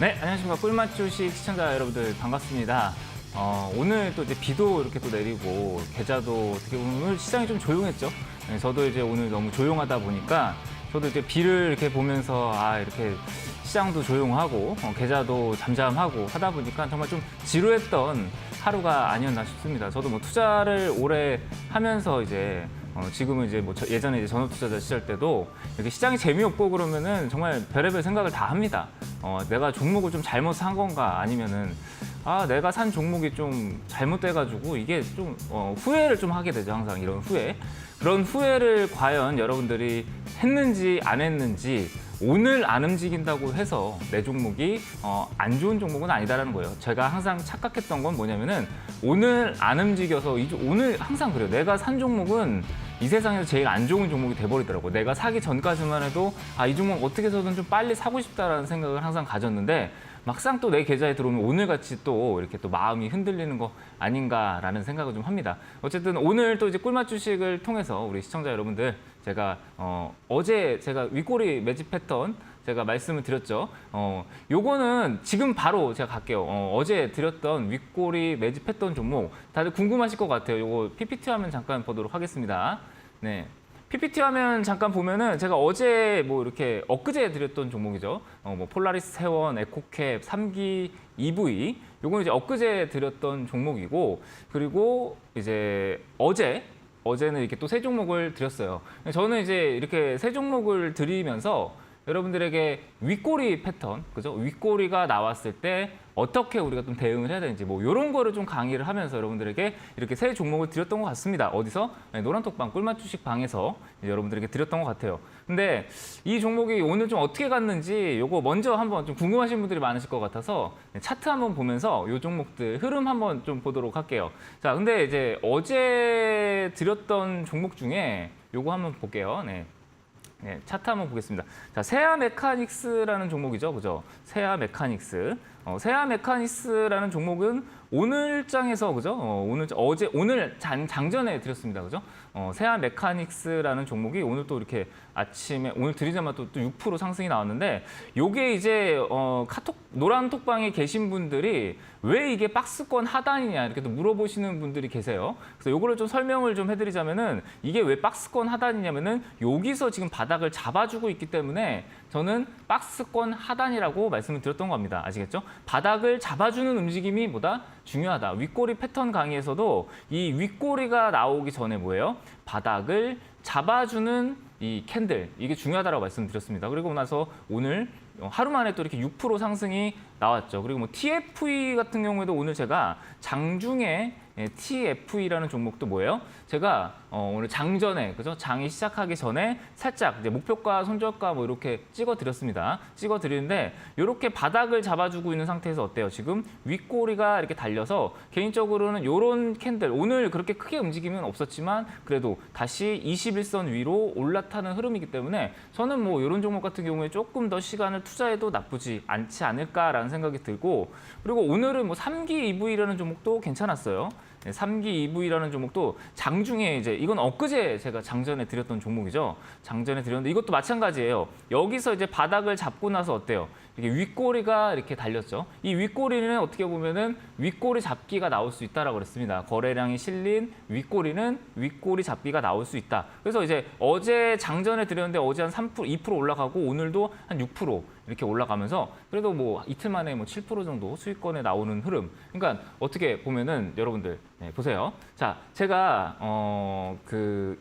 네, 안녕하십니까. 꿀맛 주식 시청자 여러분들 반갑습니다. 오늘 또 이제 비도 이렇게 또 내리고 계좌도 어떻게 보면 오늘 시장이 좀 조용했죠. 네, 저도 이제 오늘 너무 조용하다 보니까 저도 이제 비를 이렇게 보면서 이렇게 시장도 조용하고 계좌도 잠잠하고 하다 보니까 정말 좀 지루했던 하루가 아니었나 싶습니다. 저도 뭐 투자를 오래 하면서 이제 지금은 이제 뭐 예전에 이제 전업투자자 시절 때도 이렇게 시장이 재미없고 그러면은 정말 별의별 생각을 다 합니다. 내가 종목을 좀 잘못 산 건가 아니면은 내가 산 종목이 좀 잘못돼가지고 이게 좀 후회를 좀 하게 되죠. 항상 이런 후회. 그런 후회를 과연 여러분들이 했는지 안 했는지 오늘 안 움직인다고 해서 내 종목이 안 좋은 종목은 아니다라는 거예요. 제가 항상 착각했던 건 뭐냐면은 오늘 안 움직여서 오늘 항상 그래요. 내가 산 종목은 이 세상에서 제일 안 좋은 종목이 돼버리더라고요. 내가 사기 전까지만 해도 이 종목 어떻게 해서든 좀 빨리 사고 싶다라는 생각을 항상 가졌는데 막상 또 내 계좌에 들어오면 오늘같이 또 이렇게 또 마음이 흔들리는 거 아닌가라는 생각을 좀 합니다. 어쨌든 오늘 또 이제 꿀맛 주식을 통해서 우리 시청자 여러분들 제가 어제 제가 윗꼬리 매집 패턴 제가 말씀을 드렸죠. 요거는 지금 바로 제가 갈게요. 어제 드렸던 윗꼬리 매집했던 종목 다들 궁금하실 것 같아요. 요거 PPT 화면 잠깐 보도록 하겠습니다. 네. PPT 화면 잠깐 보면은 제가 어제 뭐 이렇게 엊그제 드렸던 종목이죠. 뭐 폴라리스 세원, 에코캡, 3기 EV 요거는 이제 엊그제 드렸던 종목이고 그리고 이제 어제는 이렇게 또 세 종목을 드렸어요. 저는 이제 이렇게 세 종목을 드리면서 여러분들에게 윗꼬리 패턴, 그죠? 윗꼬리가 나왔을 때 어떻게 우리가 좀 대응을 해야 되는지 뭐 이런 거를 좀 강의를 하면서 여러분들에게 이렇게 세 종목을 드렸던 것 같습니다. 어디서? 네, 노란톡방 꿀맛 주식 방에서 여러분들에게 드렸던 것 같아요. 근데 이 종목이 오늘 좀 어떻게 갔는지 요거 먼저 한번 좀 궁금하신 분들이 많으실 것 같아서 차트 한번 보면서 요 종목들 흐름 한번 좀 보도록 할게요. 자, 근데 이제 어제 드렸던 종목 중에 요거 한번 볼게요. 네. 네, 차트 한번 보겠습니다. 자, 세아 메카닉스라는 종목이죠, 그죠? 세아 메카닉스. 세아 메카닉스라는 종목은 오늘장에서 그죠? 오늘 장전에 드렸습니다, 그죠? 세아 메카닉스라는 종목이 오늘 또 이렇게 아침에 오늘 드리자마자 또 6% 상승이 나왔는데 요게 이제 카톡 노란 톡방에 계신 분들이 왜 이게 박스권 하단이냐 이렇게 또 물어보시는 분들이 계세요. 그래서 요거를 좀 설명을 좀 해드리자면은 이게 왜 박스권 하단이냐면은 여기서 지금 바닥을 잡아주고 있기 때문에 저는 박스권 하단이라고 말씀을 드렸던 겁니다. 아시겠죠? 바닥을 잡아주는 움직임이 뭐다? 중요하다. 윗꼬리 패턴 강의에서도 이 윗꼬리가 나오기 전에 뭐예요? 바닥을 잡아주는 이 캔들, 이게 중요하다고 말씀드렸습니다. 그리고 나서 오늘 하루 만에 또 이렇게 6% 상승이 나왔죠. 그리고 뭐 TFE 같은 경우에도 오늘 제가 장중에 TFE라는 종목도 뭐예요? 제가 오늘 장전에 그죠? 장이 시작하기 전에 살짝 이제 목표가, 손절가 뭐 이렇게 찍어드렸습니다. 찍어드리는데 이렇게 바닥을 잡아주고 있는 상태에서 어때요? 지금 윗꼬리가 이렇게 달려서 개인적으로는 이런 캔들 오늘 그렇게 크게 움직임은 없었지만 그래도 다시 21선 위로 올라타는 흐름이기 때문에 저는 뭐 이런 종목 같은 경우에 조금 더 시간을 투자해도 나쁘지 않지 않을까라는 생각이 들고 그리고 오늘은 뭐 3기 EV라는 종목도 괜찮았어요. 3기 EV라는 종목도 장중에 이제 이건 엊그제 제가 장전에 드렸던 종목이죠. 장전에 드렸는데 이것도 마찬가지예요. 여기서 이제 바닥을 잡고 나서 어때요? 이게 윗꼬리가 이렇게 달렸죠. 이 윗꼬리는 어떻게 보면은 윗꼬리 잡기가 나올 수 있다라고 그랬습니다. 거래량이 실린 윗꼬리는 윗꼬리 잡기가 나올 수 있다. 그래서 이제 어제 장전에 드렸는데 어제 한 3%, 2% 올라가고 오늘도 한 6% 이렇게 올라가면서 그래도 뭐 이틀 만에 뭐 7% 정도 수익권에 나오는 흐름. 그러니까 어떻게 보면은 여러분들 보세요. 자, 제가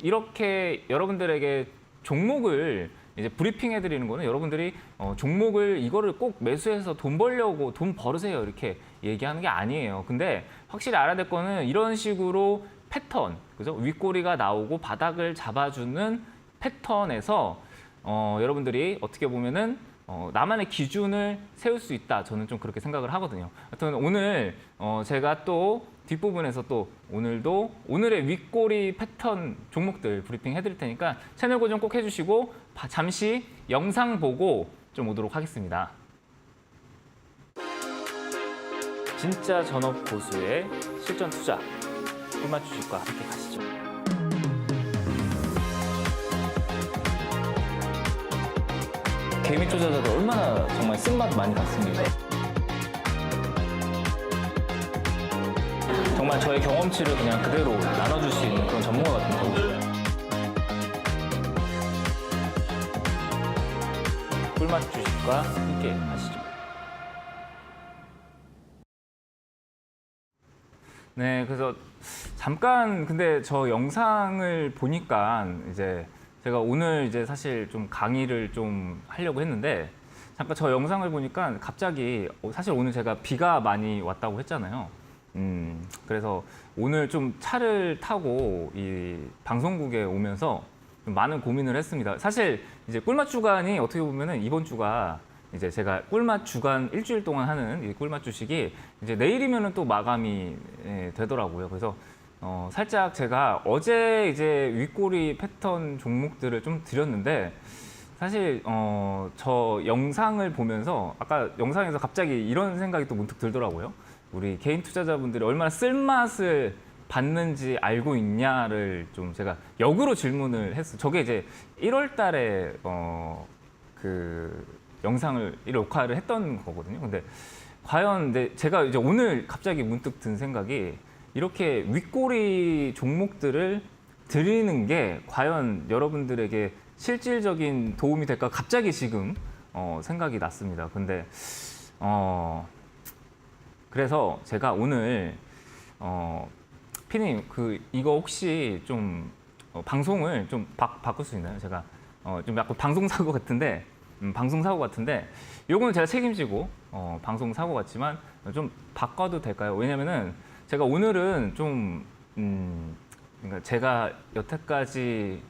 이렇게 여러분들에게 종목을 이제 브리핑 해드리는 거는 여러분들이 종목을 이거를 꼭 매수해서 돈 벌려고 돈 벌으세요 이렇게 얘기하는 게 아니에요. 근데 확실히 알아야 될 거는 이런 식으로 패턴, 그죠? 윗꼬리가 나오고 바닥을 잡아주는 패턴에서 여러분들이 어떻게 보면은 나만의 기준을 세울 수 있다. 저는 좀 그렇게 생각을 하거든요. 하여튼 오늘 제가 또 뒷부분에서 또 오늘의 윗꼬리 패턴 종목들 브리핑 해드릴 테니까 채널 고정 꼭 해주시고 잠시 영상 보고 좀 오도록 하겠습니다. 진짜 전업 고수의 실전 투자 꿀맛 주식과 함께 가시죠. 개미 투자자들 얼마나 정말 정말 쓴맛 많이 봤습니다. 정말 저의 경험치를 그냥 그대로 나눠줄 수 있는 그런 전문가 같은 거. 꿀맛 주식과 함께 하시죠. 네, 그래서 잠깐 근데 저 영상을 보니까 이제 제가 오늘 이제 사실 좀 강의를 좀 하려고 했는데 잠깐 저 영상을 보니까 갑자기 사실 오늘 제가 비가 많이 왔다고 했잖아요. 그래서 오늘 좀 차를 타고 이 방송국에 오면서 좀 많은 고민을 했습니다. 사실 이제 꿀맛 주간이 어떻게 보면은 이번 주가 이제 제가 꿀맛 주간 일주일 동안 하는 이 꿀맛 주식이 이제 내일이면은 또 마감이 되더라고요. 그래서 살짝 제가 어제 이제 윗꼬리 패턴 종목들을 좀 드렸는데 사실 저 영상을 보면서 아까 영상에서 갑자기 이런 생각이 또 문득 들더라고요. 우리 개인 투자자분들이 얼마나 쓸맛을 받는지 알고 있냐를 좀 제가 역으로 질문을 했어요. 저게 이제 1월 달에 그 영상을 녹화를 했던 거거든요. 근데 과연 제가 이제 오늘 갑자기 문득 든 생각이 이렇게 윗꼬리 종목들을 드리는 게 과연 여러분들에게 실질적인 도움이 될까 갑자기 지금 생각이 났습니다. 근데 그래서 제가 오늘 피디님 이거 혹시 좀 방송을 좀 바꿀 수 있나요? 제가 좀 약간 방송 사고 같은데 요거는 제가 책임지고 방송 사고 같지만 좀 바꿔도 될까요? 왜냐면은 제가 오늘은 좀 그러니까 제가 여태까지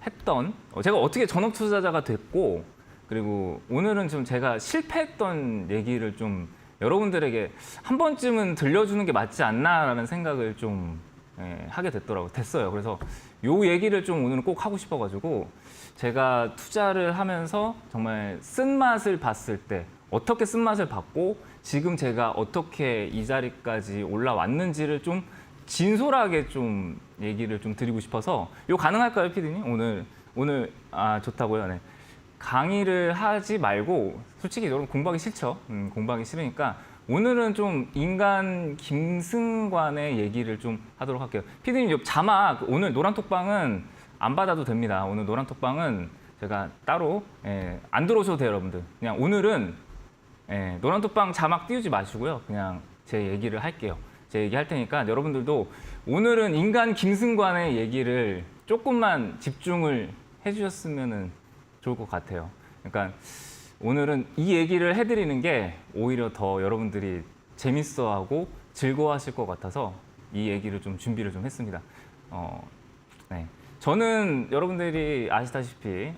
했던 제가 어떻게 전업 투자자가 됐고 그리고 오늘은 좀 제가 실패했던 얘기를 좀 여러분들에게 한 번쯤은 들려주는 게 맞지 않나라는 생각을 좀 하게 됐어요. 그래서 요 얘기를 좀 오늘은 꼭 하고 싶어가지고 제가 투자를 하면서 정말 쓴맛을 봤을 때 어떻게 쓴맛을 봤고 지금 제가 어떻게 이 자리까지 올라왔는지를 좀 진솔하게 좀 얘기를 좀 드리고 싶어서 요 가능할까요, 피디님? 오늘 좋다고요. 네. 강의를 하지 말고 솔직히 여러분 공부하기 싫죠. 공부하기 싫으니까 오늘은 좀 인간 김승관의 얘기를 좀 하도록 할게요. 피디님 자막 오늘 노란톡방은 안 받아도 됩니다. 오늘 노란톡방은 제가 따로 안 들어오셔도 돼요, 여러분들. 그냥 오늘은 노란톡방 자막 띄우지 마시고요. 그냥 제 얘기를 할게요. 제 얘기할 테니까 여러분들도 오늘은 인간 김승관의 얘기를 조금만 집중을 해주셨으면 좋을 것 같아요. 그러니까 오늘은 이 얘기를 해드리는 게 오히려 더 여러분들이 재밌어하고 즐거워하실 것 같아서 이 얘기를 좀 준비를 좀 했습니다. 네. 저는 여러분들이 아시다시피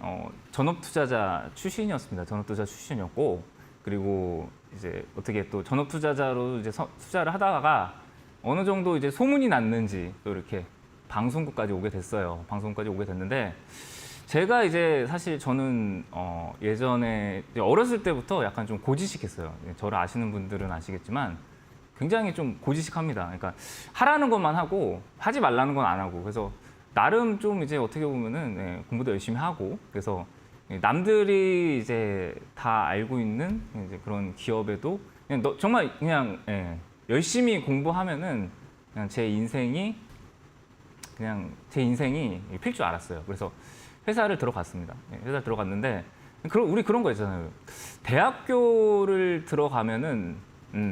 전업투자자 출신이었습니다. 전업투자 출신이었고 그리고 이제 어떻게 또 전업투자자로 이제 투자를 하다가 어느 정도 이제 소문이 났는지 또 이렇게 방송국까지 오게 됐어요. 방송국까지 오게 됐는데 제가 이제 사실 저는 예전에 어렸을 때부터 약간 좀 고지식했어요. 저를 아시는 분들은 아시겠지만 굉장히 좀 고지식합니다. 그러니까 하라는 것만 하고 하지 말라는 건 안 하고 그래서 나름 좀 이제 어떻게 보면은 공부도 열심히 하고 그래서 남들이 이제 다 알고 있는 이제 그런 기업에도 그냥 정말 그냥 열심히 공부하면은 그냥 제 인생이 필 줄 알았어요. 그래서 회사를 들어갔습니다. 회사 들어갔는데 우리 그런 거 있잖아요. 대학교를 들어가면은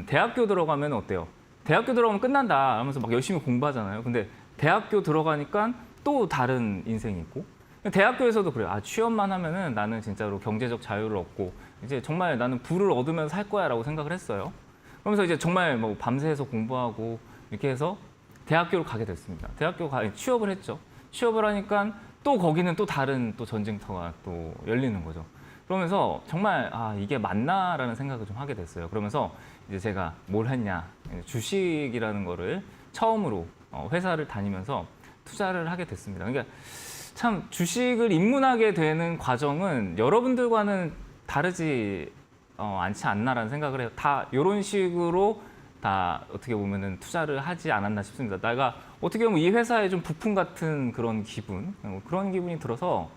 대학교 들어가면 어때요? 대학교 들어가면 끝난다 하면서 막 열심히 공부하잖아요. 근데 대학교 들어가니까 또 다른 인생이 있고 대학교에서도 그래요. 취업만 하면은 나는 진짜로 경제적 자유를 얻고 이제 정말 나는 부를 얻으면서 살 거야라고 생각을 했어요. 그러면서 이제 정말 뭐 밤새서 공부하고 이렇게 해서 대학교를 가게 됐습니다. 취업을 했죠. 취업을 하니까 또 거기는 또 다른 또 전쟁터가 또 열리는 거죠. 그러면서 정말 이게 맞나라는 생각을 좀 하게 됐어요. 그러면서 이제 제가 뭘 했냐, 주식이라는 거를 처음으로 회사를 다니면서 투자를 하게 됐습니다. 그러니까 참 주식을 입문하게 되는 과정은 여러분들과는 다르지 않지 않나라는 생각을 해요. 다 이런 식으로 다 어떻게 보면은 투자를 하지 않았나 싶습니다. 내가 어떻게 보면 이 회사에 좀 부품 같은 그런 기분, 그런 기분이 들어서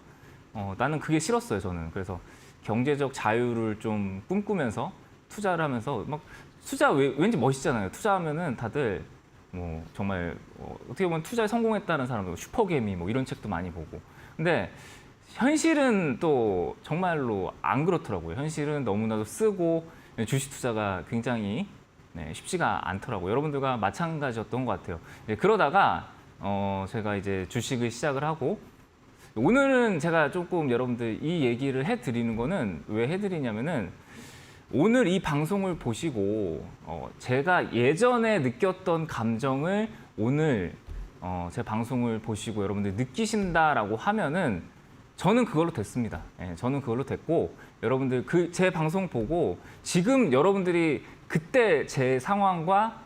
나는 그게 싫었어요. 저는 그래서 경제적 자유를 좀 꿈꾸면서 투자를 하면서 막 투자 왠지 멋있잖아요. 투자하면은 다들 뭐 정말 어떻게 보면 투자에 성공했다는 사람들 슈퍼개미 뭐 이런 책도 많이 보고. 근데 현실은 또 정말로 안 그렇더라고요. 현실은 너무나도 쓰고 주식 투자가 굉장히 쉽지가 않더라고요. 여러분들과 마찬가지였던 것 같아요. 그러다가 제가 이제 주식을 시작을 하고 오늘은 제가 조금 여러분들 이 얘기를 해드리는 거는 왜 해드리냐면은 오늘 이 방송을 보시고 제가 예전에 느꼈던 감정을 오늘 제 방송을 보시고 여러분들 느끼신다라고 하면은 저는 그걸로 됐습니다. 저는 그걸로 됐고 여러분들 제 방송 보고 지금 여러분들이 그때 제 상황과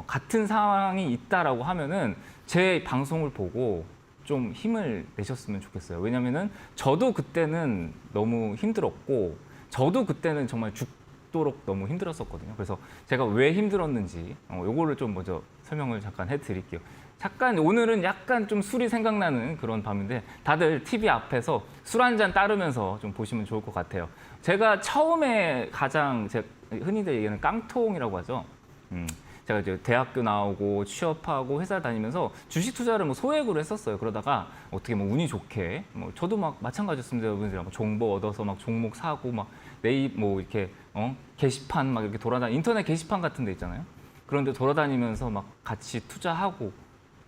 같은 상황이 있다라고 하면은 제 방송을 보고 좀 힘을 내셨으면 좋겠어요. 왜냐면은 저도 그때는 너무 힘들었고 저도 그때는 정말 죽도록 너무 힘들었었거든요. 그래서 제가 왜 힘들었는지 요거를 좀 먼저 설명을 잠깐 해드릴게요. 잠깐 오늘은 약간 좀 술이 생각나는 그런 밤인데 다들 TV 앞에서 술 한 잔 따르면서 좀 보시면 좋을 것 같아요. 제가 처음에 가장 흔히들 얘기하는 깡통이라고 하죠. 제가 이제 대학교 나오고 취업하고 회사 다니면서 주식 투자를 뭐 소액으로 했었어요. 그러다가 어떻게 뭐 운이 좋게 뭐 저도 막 마찬가지였습니다. 여러분들이랑 뭐 정보 얻어서 막 종목 사고 막 뭐 이렇게 게시판 막 이렇게 인터넷 게시판 같은 데 있잖아요. 그런데 돌아다니면서 막 같이 투자하고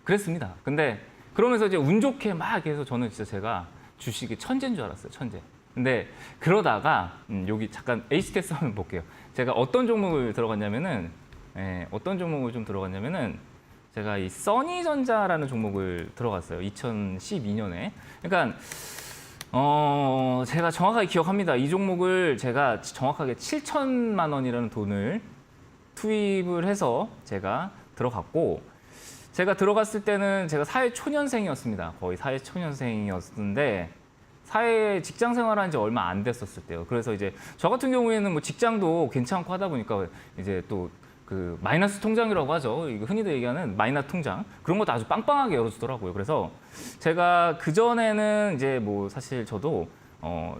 그랬습니다. 근데 그러면서 이제 운 좋게 막 이렇게 해서 저는 진짜 제가 주식이 천재인 줄 알았어요. 천재. 근데 그러다가 여기 잠깐 HTS 한번 볼게요. 제가 어떤 종목을 들어갔냐면은 제가 이 써니전자라는 종목을 들어갔어요. 2012년에. 그러니까 제가 정확하게 기억합니다. 이 종목을 제가 정확하게 7천만 원이라는 돈을 투입을 해서 제가 들어갔고 제가 들어갔을 때는 제가 사회초년생이었습니다. 거의 사회초년생이었는데 직장 생활한 지 얼마 안 됐었을 때요. 그래서 이제 저 같은 경우에는 뭐 직장도 괜찮고 하다 보니까 이제 또 그 마이너스 통장이라고 하죠. 이거 흔히들 얘기하는 마이너스 통장 그런 것도 아주 빵빵하게 열어주더라고요. 그래서 제가 그 전에는 이제 뭐 사실 저도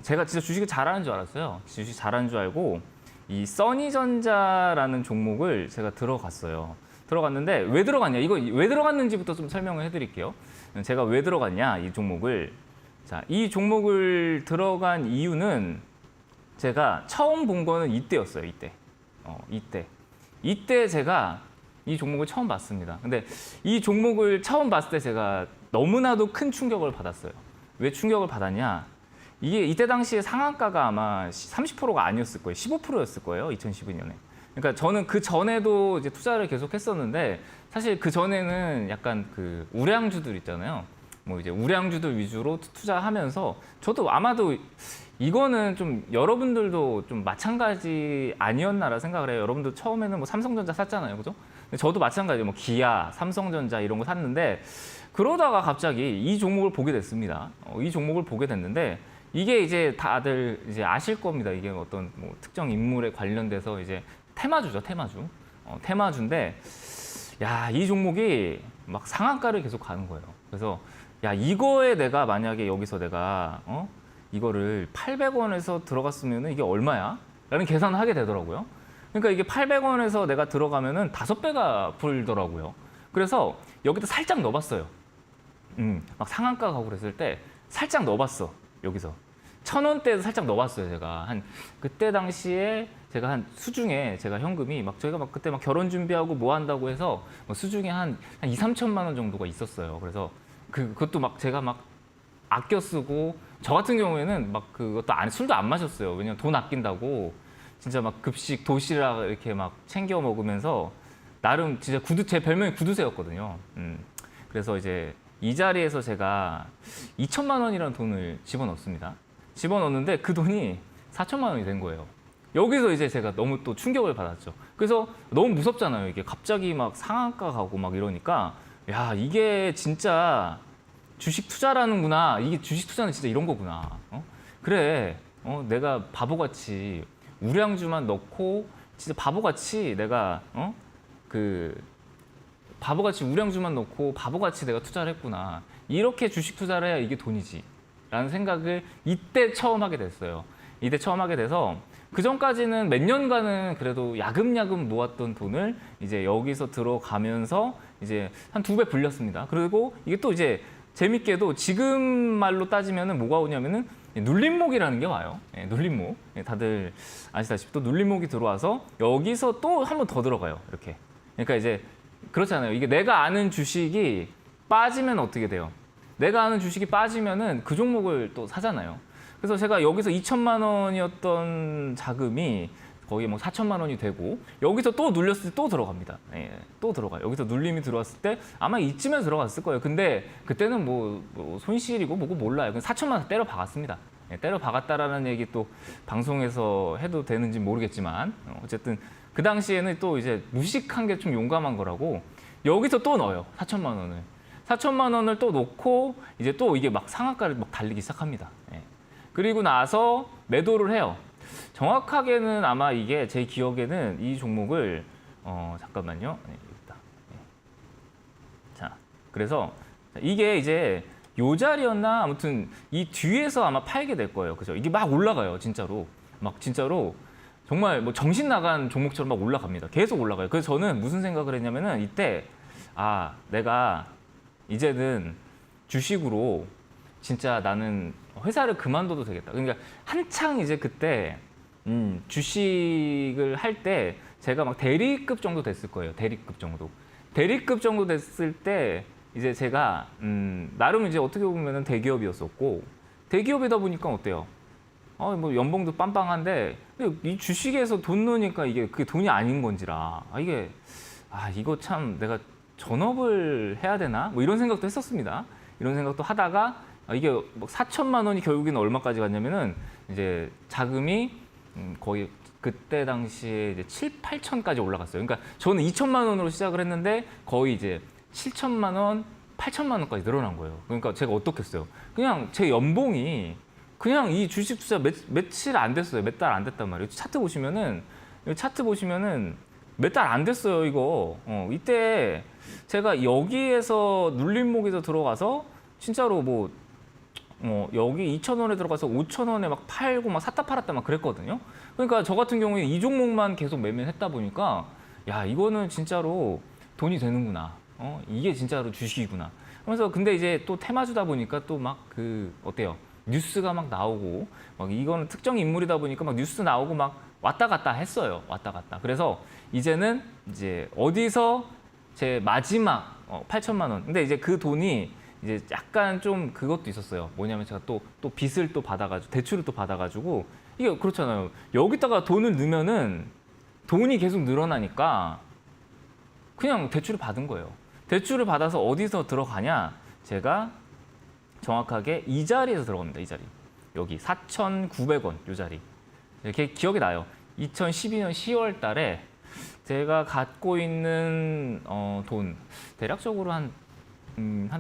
제가 진짜 주식을 잘하는 줄 알았어요. 주식 잘하는 줄 알고 이 써니전자라는 종목을 제가 들어갔어요. 들어갔는데 왜 들어갔냐? 이거 왜 들어갔는지부터 좀 설명을 해드릴게요. 제가 왜 들어갔냐? 이 종목을. 자, 이 종목을 들어간 이유는 제가 처음 본 거는 이때였어요. 이때 제가 이 종목을 처음 봤습니다. 근데 이 종목을 처음 봤을 때 제가 너무나도 큰 충격을 받았어요. 왜 충격을 받았냐? 이게 이때 당시에 상한가가 아마 30%가 아니었을 거예요. 15%였을 거예요. 2012년에. 그러니까 저는 그 전에도 이제 투자를 계속 했었는데 사실 그 전에는 약간 그 우량주들 있잖아요. 뭐 이제 우량주들 위주로 투자하면서 저도 아마도 이거는 좀 여러분들도 좀 마찬가지 아니었나라 생각을 해요. 여러분도 처음에는 뭐 삼성전자 샀잖아요. 그죠? 근데 저도 마찬가지예요. 뭐 기아, 삼성전자 이런 거 샀는데 그러다가 갑자기 이 종목을 보게 됐습니다. 이 종목을 보게 됐는데 이게 이제 다들 이제 아실 겁니다. 이게 어떤 뭐 특정 인물에 관련돼서 이제 테마주죠, 테마주. 테마주인데 야, 이 종목이 막 상한가를 계속 가는 거예요. 그래서 야, 이거에 내가 만약에 여기서 내가 이거를 800원에서 들어갔으면 이게 얼마야? 라는 계산을 하게 되더라고요. 그러니까 이게 800원에서 내가 들어가면은 5배가 불더라고요. 그래서 여기다 살짝 넣어봤어요. 막 상한가 가고 그랬을 때 살짝 넣어봤어. 여기서 1,000원대에서 살짝 넣어봤어요. 제가 그때 당시에 제가 한 수중에 제가 현금이 저희가 그때 결혼 준비하고 뭐 한다고 해서 수중에 한 2, 3천만 원 정도가 있었어요. 그래서 그것도 제가 아껴 쓰고 저 같은 경우에는 그것도 술도 안 마셨어요. 왜냐면 돈 아낀다고 진짜 급식 도시락 이렇게 챙겨 먹으면서 나름 진짜 제 별명이 구두쇠였거든요. 그래서 이제 이 자리에서 제가 2천만 원이라는 돈을 집어넣습니다. 집어넣는데 그 돈이 4천만 원이 된 거예요. 여기서 이제 제가 너무 또 충격을 받았죠. 그래서 너무 무섭잖아요. 이게 갑자기 상한가 가고 이러니까 야, 이게 진짜 주식 투자라는구나. 이게 주식 투자는 진짜 이런 거구나. 그래. 내가 바보같이 우량주만 넣고 진짜 바보같이 내가 바보같이 우량주만 넣고 바보같이 내가 투자를 했구나. 이렇게 주식 투자를 해야 이게 돈이지. 라는 생각을 이때 처음 하게 됐어요. 이때 처음 하게 돼서 그 전까지는 몇 년간은 그래도 야금야금 모았던 돈을 이제 여기서 들어가면서 이제 한 2배 불렸습니다. 그리고 이게 또 이제 재밌게도 지금 말로 따지면은 뭐가 오냐면은 눌림목이라는 게 와요. 예, 눌림목. 예, 다들 아시다시피 또 눌림목이 들어와서 여기서 또 한 번 더 들어가요. 이렇게. 그러니까 이제 그렇잖아요. 이게 내가 아는 주식이 빠지면 어떻게 돼요? 내가 아는 주식이 빠지면은 그 종목을 또 사잖아요. 그래서 제가 여기서 2천만 원이었던 자금이 거의 뭐 4천만 원이 되고 여기서 또 눌렸을 때 또 들어갑니다. 예, 또 들어가요. 여기서 눌림이 들어왔을 때 아마 이쯤에 들어갔을 거예요. 근데 그때는 뭐 손실이고 뭐고 몰라요. 4천만 원 때려 박았습니다. 예, 때려 박았다라는 얘기 또 방송에서 해도 되는지 모르겠지만 어쨌든 그 당시에는 또 이제 무식한 게 좀 용감한 거라고 여기서 또 넣어요. 4천만 원을. 4천만 원을 또 놓고 이제 또 이게 막 상한가를 막 달리기 시작합니다. 예. 그리고 나서 매도를 해요. 정확하게는 아마 이게 제 기억에는 이 종목을 잠깐만요. 네, 여기다. 네. 자, 그래서 이게 이제 요 자리였나 아무튼 이 뒤에서 아마 팔게 될 거예요. 그죠? 이게 막 올라가요, 진짜로. 막 진짜로 정말 뭐 정신 나간 종목처럼 막 올라갑니다. 계속 올라가요. 그래서 저는 무슨 생각을 했냐면은 이때 아, 내가 이제는 주식으로 진짜 나는 회사를 그만둬도 되겠다. 그러니까 한창 이제 그때 주식을 할 때 제가 막 대리급 정도 됐을 거예요. 대리급 정도. 대리급 정도 됐을 때 이제 제가 나름 이제 어떻게 보면은 대기업이었었고 대기업이다 보니까 어때요? 뭐 연봉도 빵빵한데 이 주식에서 돈 넣으니까 이게 그게 돈이 아닌 건지라 이거 참 내가 전업을 해야 되나? 뭐 이런 생각도 했었습니다. 이런 생각도 하다가 이게 뭐 4천만 원이 결국에는 얼마까지 갔냐면은 이제 자금이 거의 그때 당시에 이제 7, 8천까지 올라갔어요. 그러니까 저는 2천만 원으로 시작을 했는데 거의 이제 7천만 원, 8천만 원까지 늘어난 거예요. 그러니까 제가 어떻겠어요? 그냥 제 연봉이 그냥 이 주식 투자 며칠 안 됐어요. 몇 달 안 됐단 말이에요. 차트 보시면은 몇 달 안 됐어요, 이거. 이때 제가 여기에서 눌림목에서 들어가서 진짜로 여기 2,000원에 들어가서 5,000원에 막 팔고 막 샀다 팔았다 막 그랬거든요. 그러니까 저 같은 경우에 이 종목만 계속 매매를 했다 보니까 야, 이거는 진짜로 돈이 되는구나. 이게 진짜로 주식이구나. 그래서 근데 이제 또 테마주다 보니까 또 막 어때요? 뉴스가 막 나오고 막 이거는 특정 인물이다 보니까 막 뉴스 나오고 막 왔다 갔다 했어요. 왔다 갔다. 그래서 이제는 이제 어디서 제 마지막 8천만 원. 근데 이제 그 돈이 이제 약간 좀 그것도 있었어요. 뭐냐면 제가 또 빚을 또 받아가지고 대출을 또 받아가지고 이게 그렇잖아요. 여기다가 돈을 넣으면은 돈이 계속 늘어나니까 그냥 대출을 받은 거예요. 대출을 받아서 어디서 들어가냐? 제가 정확하게 이 자리에서 들어갑니다. 이 자리. 여기 4,900원 이 자리. 이렇게 기억이 나요. 2012년 10월 달에 제가 갖고 있는 돈 대략적으로 한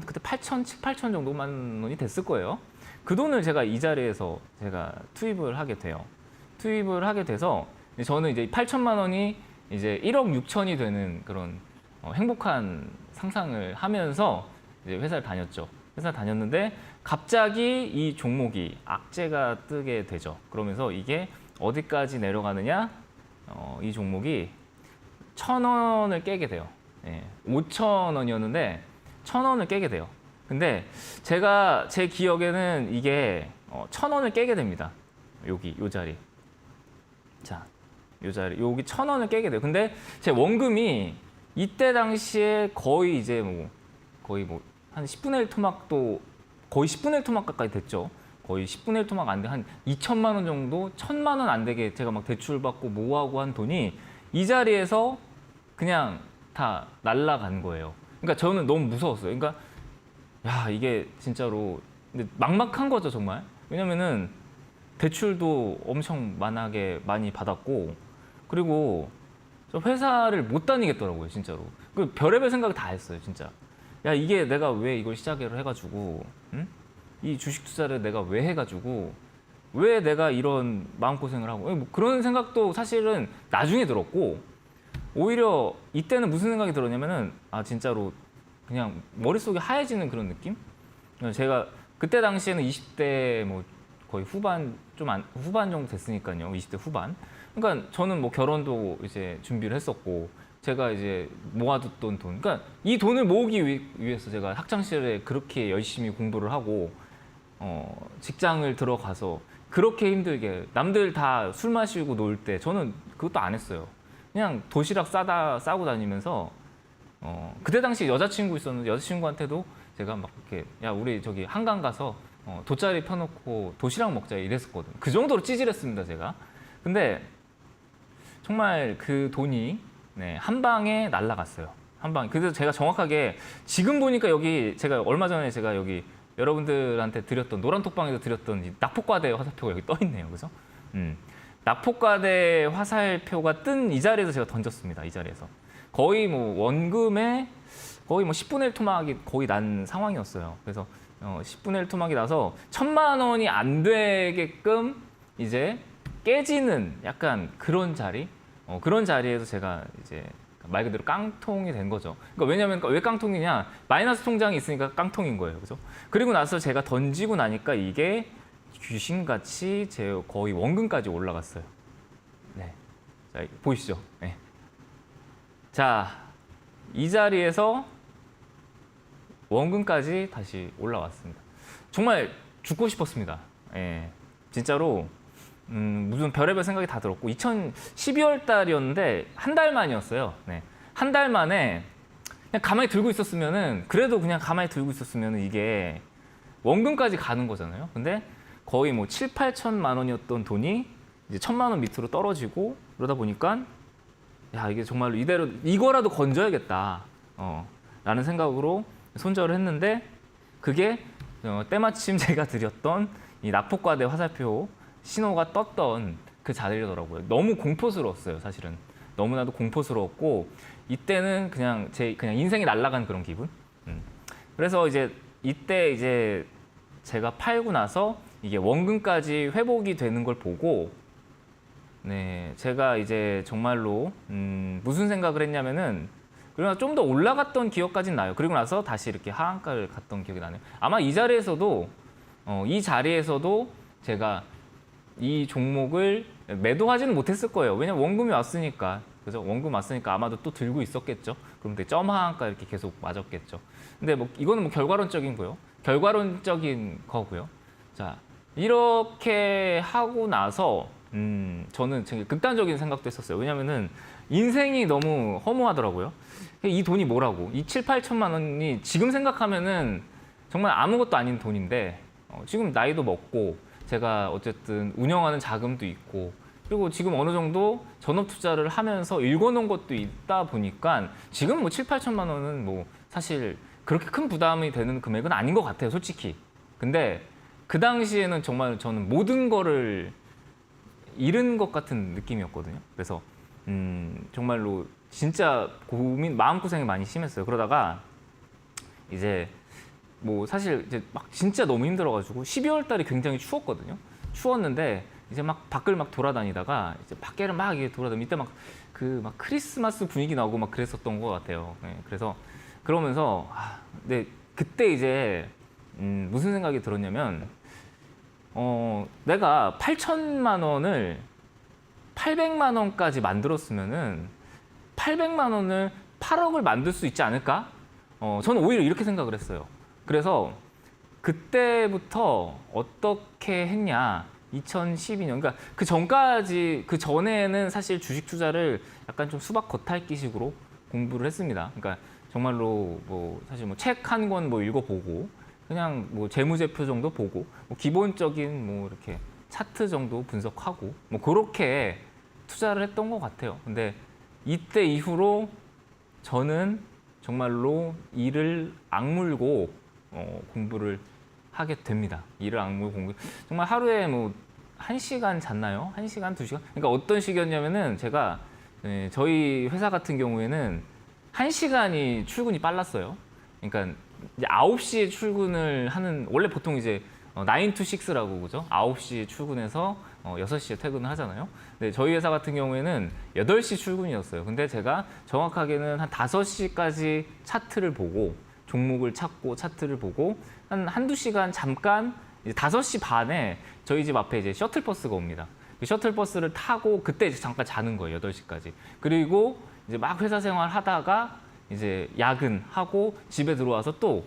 그때 8천, 7, 8천 정도만 원이 됐을 거예요. 그 돈을 제가 이 자리에서 제가 투입을 하게 돼요. 투입을 하게 돼서 저는 이제 8천만 원이 이제 1억 6천이 되는 그런 행복한 상상을 하면서 이제 회사를 다녔죠. 회사 다녔는데 갑자기 이 종목이 악재가 뜨게 되죠. 그러면서 이게 어디까지 내려가느냐? 이 종목이 1,000원을 깨게 돼요. 예, 5,000원이었는데 1,000원을 깨게 돼요. 근데 제가 제 기억에는 이게 1,000원을 깨게 됩니다. 여기 요 자리. 자, 요 자리. 여기 1,000원을 깨게 돼요. 근데 제 원금이 이때 당시에 거의 이제 거의 한 10분의 1 토막도 거의 10분의 1 토막 가까이 됐죠. 거의 10분의 1 토막 안 돼. 한 2천만 원 정도, 1,000만 원 안 되게 제가 막 대출 받고 뭐하고 한 돈이 이 자리에서 그냥 다 날아간 거예요. 그러니까 저는 너무 무서웠어요. 그러니까 야, 이게 진짜로 근데 막막한 거죠, 정말. 왜냐면은 대출도 엄청 많이 받았고 그리고 저 회사를 못 다니겠더라고요, 진짜로. 그 별의별 생각을 다 했어요, 진짜. 야, 이게 내가 왜 이걸 시작을 해가지고, 응? 이 주식 투자를 내가 왜 해가지고, 왜 내가 이런 마음고생을 하고, 뭐 그런 생각도 사실은 나중에 들었고, 오히려 이때는 무슨 생각이 들었냐면은, 진짜로 그냥 머릿속이 하얘지는 그런 느낌? 제가 그때 당시에는 20대 거의 후반 좀 후반 정도 됐으니까요. 20대 후반. 그러니까 저는 뭐 결혼도 이제 준비를 했었고 제가 이제 모아뒀던 돈. 그러니까 이 돈을 모으기 위해서 제가 학창 시절에 그렇게 열심히 공부를 하고 직장을 들어가서 그렇게 힘들게 남들 다 술 마시고 놀 때 저는 그것도 안 했어요. 그냥 도시락 싸고 다니면서 그때 당시 여자친구 있었는데 여자친구한테도 제가 막 이렇게 야 우리 저기 한강 가서 돗자리 펴놓고 도시락 먹자 이랬었거든요. 그 정도로 찌질했습니다 제가. 근데 정말 그 돈이 네, 한 방에 날아갔어요. 한 방에. 그래서 제가 정확하게 지금 보니까 여기 제가 얼마 전에 제가 여기 여러분들한테 드렸던 노란톡방에서 드렸던 이 낙폭과대 화살표가 여기 떠 있네요. 그죠? 낙폭과대 화살표가 뜬 이 자리에서 제가 던졌습니다. 이 자리에서. 거의 뭐 원금에 거의 뭐 10분의 1 토막이 거의 난 상황이었어요. 그래서 10분의 1 토막이 나서 1,000만 원이 안 되게끔 이제 깨지는 약간 그런 자리, 그런 자리에서 제가 이제 말 그대로 깡통이 된 거죠. 그러니까 왜냐면 왜 깡통이냐? 마이너스 통장이 있으니까 깡통인 거예요. 그죠? 그리고 나서 제가 던지고 나니까 이게 귀신같이 제 거의 원금까지 올라갔어요. 네. 자, 보이시죠? 네. 자, 이 자리에서 원금까지 다시 올라왔습니다. 정말 죽고 싶었습니다. 예. 진짜로 무슨 별의별 생각이 다 들었고 2012월 달이었는데 한 달 만이었어요. 네. 한 달 만에 그냥 가만히 들고 있었으면은 그래도 그냥 가만히 들고 있었으면은 이게 원금까지 가는 거잖아요. 근데 거의 뭐 7, 8천만 원이었던 돈이 이제 1,000만 원 밑으로 떨어지고 그러다 보니까 야 이게 정말로 이대로 이거라도 건져야겠다 라는 생각으로 손절을 했는데 그게 때마침 제가 드렸던 이 낙폭과대 화살표 신호가 떴던 그 자리더라고요. 너무 공포스러웠어요, 사실은. 너무나도 공포스러웠고 이때는 그냥 그냥 인생이 날아간 그런 기분. 그래서 이때 이제 제가 팔고 나서 이게 원금까지 회복이 되는 걸 보고 네, 제가 이제 정말로 무슨 생각을 했냐면은 그러나 좀 더 올라갔던 기억까지는 나요. 그리고 나서 다시 이렇게 하한가를 갔던 기억이 나네요. 아마 이 자리에서도 제가 이 종목을 매도하지는 못했을 거예요. 왜냐면 원금이 왔으니까. 그죠? 원금 왔으니까 아마도 또 들고 있었겠죠. 그럼 되게 점 하한가 이렇게 계속 맞았겠죠. 근데 뭐 이거는 뭐 결과론적인 거요. 결과론적인 거고요. 자, 이렇게 하고 나서 저는 되게 극단적인 생각도 했었어요. 왜냐면은 인생이 너무 허무하더라고요. 이 돈이 뭐라고? 이 7, 8천만 원이 지금 생각하면은 정말 아무것도 아닌 돈인데 지금 나이도 먹고 제가 어쨌든 운영하는 자금도 있고 그리고 지금 어느 정도 전업 투자를 하면서 읽어놓은 것도 있다 보니까 지금 뭐 7, 8천만 원은 뭐 사실 그렇게 큰 부담이 되는 금액은 아닌 것 같아요, 솔직히. 근데 그 당시에는 정말 저는 모든 거를 잃은 것 같은 느낌이었거든요. 그래서 정말로 진짜 마음고생이 많이 심했어요. 그러다가 이제 뭐 사실 이제 막 진짜 너무 힘들어가지고 12월 달이 굉장히 추웠거든요. 추웠는데 이제 막 밖을 막 돌아다니다가 이제 밖에를 막 이렇게 돌아다니면 이때 막 크리스마스 분위기 나고 막 그랬었던 것 같아요. 네, 그래서 그러면서 근데 그때 이제 무슨 생각이 들었냐면 내가 8천만 원을 800만 원까지 만들었으면은 800만 원을 8억을 만들 수 있지 않을까? 저는 오히려 이렇게 생각을 했어요. 그래서 그때부터 어떻게 했냐? 2012년, 그러니까 그 전에는 사실 주식 투자를 약간 좀 수박 겉핥기식으로 공부를 했습니다. 그러니까 정말로 뭐 사실 뭐 책 한 권 뭐 읽어보고 그냥 뭐 재무제표 정도 보고 뭐 기본적인 뭐 이렇게 차트 정도 분석하고 뭐 그렇게 투자를 했던 것 같아요. 근데 이때 이후로 저는 정말로 이를 악물고 공부를 하게 됩니다. 이를 악물고 공부. 정말 하루에 뭐 1시간 잤나요? 1시간, 2시간? 그러니까 어떤 식이었냐면은 제가 저희 회사 같은 경우에는 1시간이 출근이 빨랐어요. 그러니까 이제 9시에 출근을 하는 원래 보통 이제 9 to 6라고 그죠? 9시에 출근해서 6시에 퇴근을 하잖아요. 근데 저희 회사 같은 경우에는 8시 출근이었어요. 근데 제가 정확하게는 한 5시까지 차트를 보고 종목을 찾고 차트를 보고 한두 시간 잠깐 이제 5시 반에 저희 집 앞에 이제 셔틀버스가 옵니다. 그 셔틀버스를 타고 그때 이제 잠깐 자는 거예요. 8시까지. 그리고 이제 막 회사 생활 하다가 이제 야근하고 집에 들어와서 또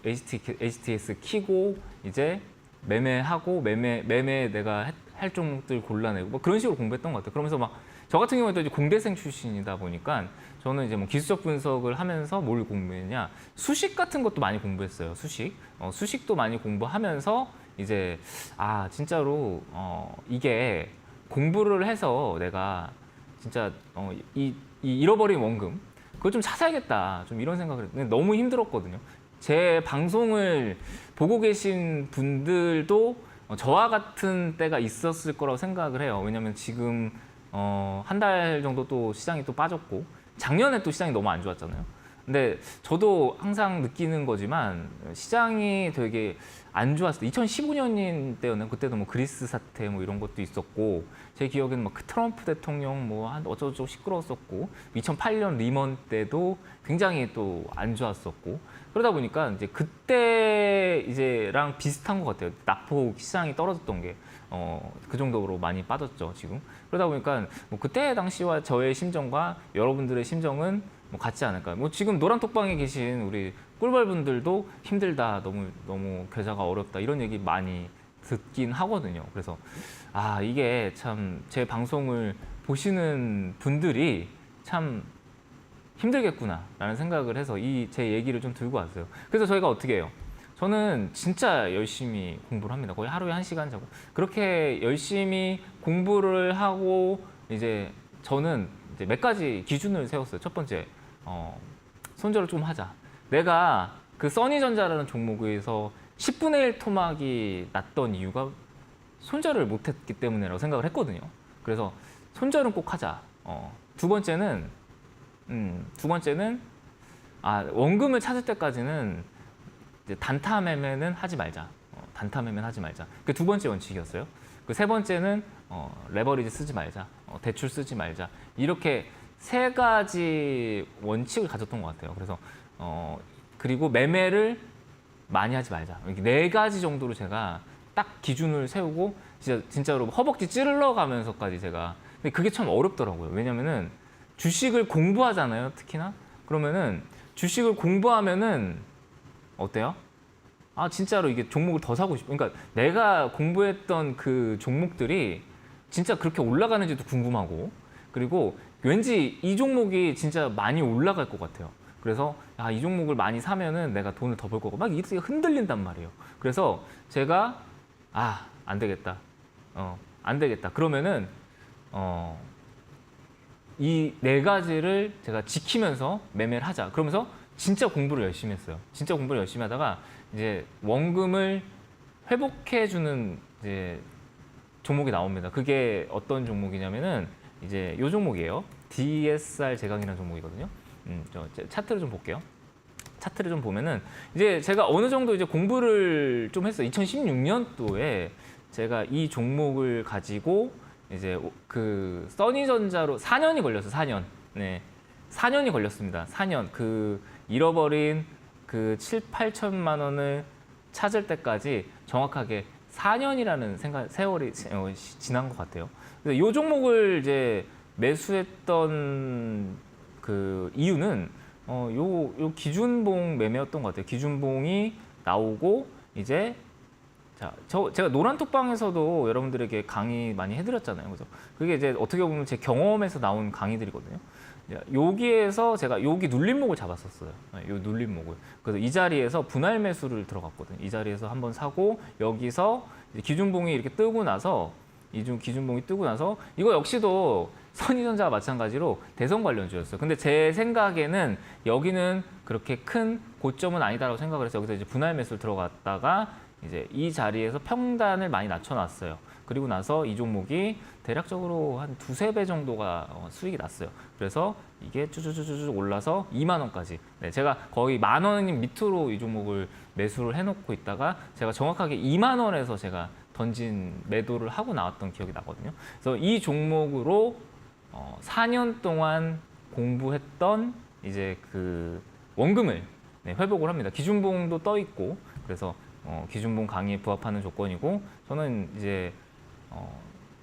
HTS 키고 이제 매매하고 매매 내가 할 종목들 골라내고 뭐 그런 식으로 공부했던 것 같아요. 그러면서 막 저 같은 경우에도 이제 공대생 출신이다 보니까 저는 이제 뭐 기술적 분석을 하면서 뭘 공부했냐, 수식 같은 것도 많이 공부했어요. 수식도 많이 공부하면서 이제 진짜로 이게 공부를 해서 내가 진짜 이 잃어버린 원금 그걸 좀 찾아야겠다, 좀 이런 생각을 했는데 너무 힘들었거든요. 제 방송을 보고 계신 분들도 저와 같은 때가 있었을 거라고 생각을 해요. 왜냐하면 지금 한 달 정도 또 시장이 또 빠졌고 작년에 또 시장이 너무 안 좋았잖아요. 근데 저도 항상 느끼는 거지만 시장이 되게 안 좋았을 때 2015년인 때였나요? 그때도 뭐 그리스 사태 뭐 이런 것도 있었고 제 기억에는 막 트럼프 대통령 뭐 한 어쩌고저쩌고 시끄러웠었고 2008년 리먼 때도 굉장히 또 안 좋았었고 그러다 보니까 이제 그때 이제랑 비슷한 것 같아요. 낙폭 시장이 떨어졌던 게 그 정도로 많이 빠졌죠 지금. 그러다 보니까 뭐 그때 당시와 저의 심정과 여러분들의 심정은 뭐 같지 않을까. 뭐 지금 노란톡방에 계신 우리 꿀벌분들도 힘들다, 너무 계좌가 어렵다 이런 얘기 많이 듣긴 하거든요. 그래서 이게 참 제 방송을 보시는 분들이 참 힘들겠구나라는 생각을 해서 제 얘기를 좀 들고 왔어요. 그래서 저희가 어떻게 해요? 저는 진짜 열심히 공부를 합니다. 거의 하루에 1시간 자고 그렇게 열심히 공부를 하고 이제 저는 이제 몇 가지 기준을 세웠어요. 첫 번째, 손절을 좀 하자. 내가 그 써니전자라는 종목에서 10분의 1 토막이 났던 이유가 손절을 못했기 때문이라고 생각을 했거든요. 그래서 손절은 꼭 하자. 두 번째는 원금을 찾을 때까지는 이제 단타 매매는 하지 말자. 단타 매매는 하지 말자. 그 두 번째 원칙이었어요. 그 세 번째는 레버리지 쓰지 말자. 대출 쓰지 말자. 이렇게 세 가지 원칙을 가졌던 것 같아요. 그래서 그리고 매매를 많이 하지 말자. 이렇게 네 가지 정도로 제가 딱 기준을 세우고 진짜로 허벅지 찌르러 가면서까지 제가 근데 그게 참 어렵더라고요. 왜냐면은 주식을 공부하잖아요, 특히나. 그러면은 주식을 공부하면은 어때요? 진짜로 이게 종목을 더 사고 싶어. 그러니까 내가 공부했던 그 종목들이 진짜 그렇게 올라가는지도 궁금하고 그리고 왠지 이 종목이 진짜 많이 올라갈 것 같아요. 그래서 이 종목을 많이 사면은 내가 돈을 더 벌 거고 막 이게 흔들린단 말이에요. 그래서 제가 안 되겠다. 안 되겠다. 그러면은 이 네 가지를 제가 지키면서 매매를 하자. 그러면서 진짜 공부를 열심히 했어요. 진짜 공부를 열심히 하다가 이제 원금을 회복해주는 이제 종목이 나옵니다. 그게 어떤 종목이냐면은 이제 이 종목이에요. DSR 제강이라는 종목이거든요. 저 차트를 좀 볼게요. 차트를 좀 보면은 이제 제가 어느 정도 이제 공부를 좀 했어요. 2016년도에 제가 이 종목을 가지고 이제 그 써니전자로 4년이 걸렸어요. 4년. 네. 4년이 걸렸습니다. 4년. 그 잃어버린 그 7, 8천만 원을 찾을 때까지 정확하게 4년이라는 세월이 지난 것 같아요. 그래서 이 종목을 이제 매수했던 그 이유는 요 기준봉 매매였던 것 같아요. 기준봉이 나오고 이제 제가 노란톡방에서도 여러분들에게 강의 많이 해드렸잖아요. 그래서 그게 이제 어떻게 보면 제 경험에서 나온 강의들이거든요. 여기에서 제가 여기 눌림목을 잡았었어요. 이 눌림목을. 그래서 이 자리에서 분할 매수를 들어갔거든요. 이 자리에서 한번 사고 여기서 이제 기준봉이 이렇게 뜨고 나서 기준봉이 뜨고 나서 이거 역시도 선희전자와 마찬가지로 대선 관련주였어요. 근데 제 생각에는 여기는 그렇게 큰 고점은 아니다라고 생각을 해서 여기서 이제 분할 매수를 들어갔다가 이제 이 자리에서 평단을 많이 낮춰놨어요. 그리고 나서 이 종목이 대략적으로 한 2~3배 정도가 수익이 났어요. 그래서 이게 쭈쭈쭈쭈 올라서 2만 원까지. 네, 제가 거의 10,000원 밑으로 이 종목을 매수를 해놓고 있다가 제가 정확하게 2만 원에서 제가 던진 매도를 하고 나왔던 기억이 나거든요. 그래서 이 종목으로 4년 동안 공부했던 이제 그 원금을 회복을 합니다. 기준봉도 떠 있고 그래서 기준봉 강의에 부합하는 조건이고 저는 이제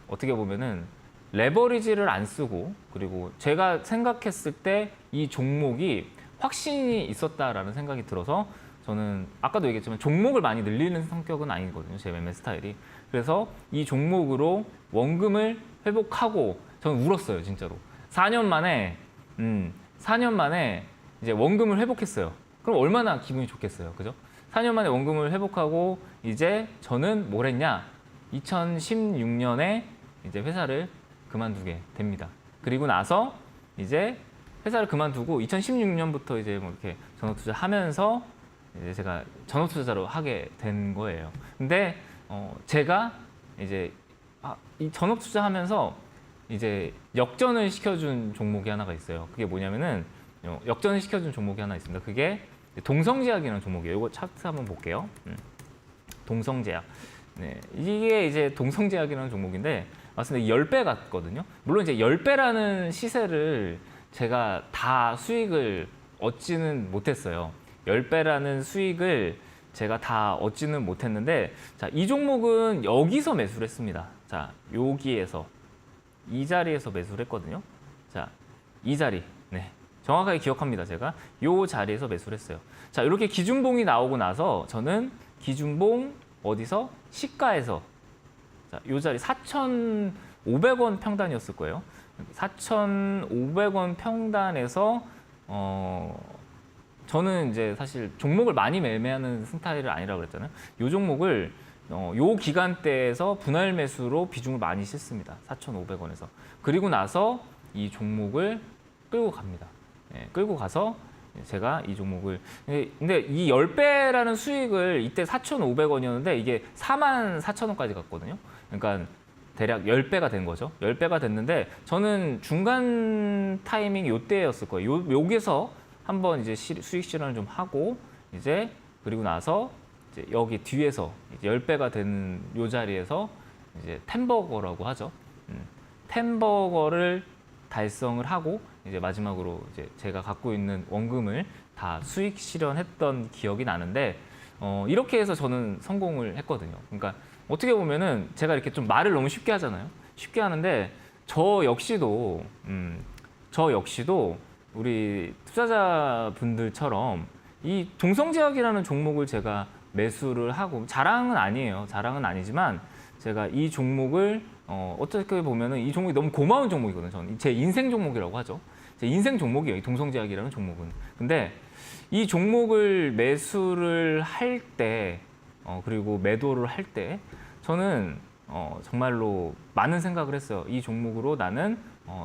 어떻게 보면은 레버리지를 안 쓰고 그리고 제가 생각했을 때 이 종목이 확신이 있었다라는 생각이 들어서 저는 아까도 얘기했지만 종목을 많이 늘리는 성격은 아니거든요. 제 매매 스타일이. 그래서 이 종목으로 원금을 회복하고 저는 울었어요. 진짜로. 4년 만에 4년 만에 이제 원금을 회복했어요. 그럼 얼마나 기분이 좋겠어요. 그죠? 4년 만에 원금을 회복하고 이제 저는 뭘 했냐? 2016년에 이제 회사를 그만두게 됩니다. 그리고 나서 이제 회사를 그만두고 2016년부터 이제 뭐 이렇게 전업투자하면서 이제 제가 전업투자자로 하게 된 거예요. 근데 제가 이제 이 전업투자하면서 이제 역전을 시켜준 종목이 하나가 있어요. 그게 뭐냐면은 역전을 시켜준 종목이 하나 있습니다. 그게 동성제약이라는 종목이에요. 이거 차트 한번 볼게요. 동성제약. 네, 이게 이제 동성제약이라는 종목인데 맞습니다. 10배 같거든요. 물론 이제 10배라는 시세를 제가 다 수익을 얻지는 못했어요. 10배라는 수익을 제가 다 얻지는 못했는데 자, 이 종목은 여기서 매수를 했습니다. 자, 여기에서 이 자리에서 매수를 했거든요. 자, 이 자리. 네. 정확하게 기억합니다. 제가 이 자리에서 매수를 했어요. 자, 이렇게 기준봉이 나오고 나서 저는 기준봉 어디서? 시가에서 자, 이 자리 4,500원 평단이었을 거예요. 4,500원 평단에서 저는 이제 사실 종목을 많이 매매하는 스타일이 아니라고 그랬잖아요. 이 종목을 요 기간대에서 분할 매수로 비중을 많이 싣습니다. 4,500원에서. 그리고 나서 이 종목을 끌고 갑니다. 예, 끌고 가서 제가 이 종목을 근데 이 10배라는 수익을 이때 4,500원이었는데 이게 44,000원까지 갔거든요. 그러니까 대략 10배가 된 거죠. 10배가 됐는데 저는 중간 타이밍이 요때였을 거예요. 여기서 한번 이제 수익 실현을 좀 하고 이제 그리고 나서 이제 여기 뒤에서 이제 10배가 되는 요 자리에서 이제 템버거라고 하죠. 템버거를 달성을 하고 이제 마지막으로 이제 제가 갖고 있는 원금을 다 수익 실현했던 기억이 나는데 이렇게 해서 저는 성공을 했거든요. 그러니까 어떻게 보면은 제가 이렇게 좀 말을 너무 쉽게 하잖아요. 쉽게 하는데 저 역시도 우리 투자자분들처럼 이 동성제약이라는 종목을 제가 매수를 하고 자랑은 아니에요. 자랑은 아니지만 제가 이 종목을 어떻게 보면은 이 종목이 너무 고마운 종목이거든요. 저는 제 인생 종목이라고 하죠. 제 인생 종목이에요. 이 동성제약이라는 종목은. 근데 이 종목을 매수를 할 때 그리고 매도를 할 때 저는 정말로 많은 생각을 했어요. 이 종목으로 나는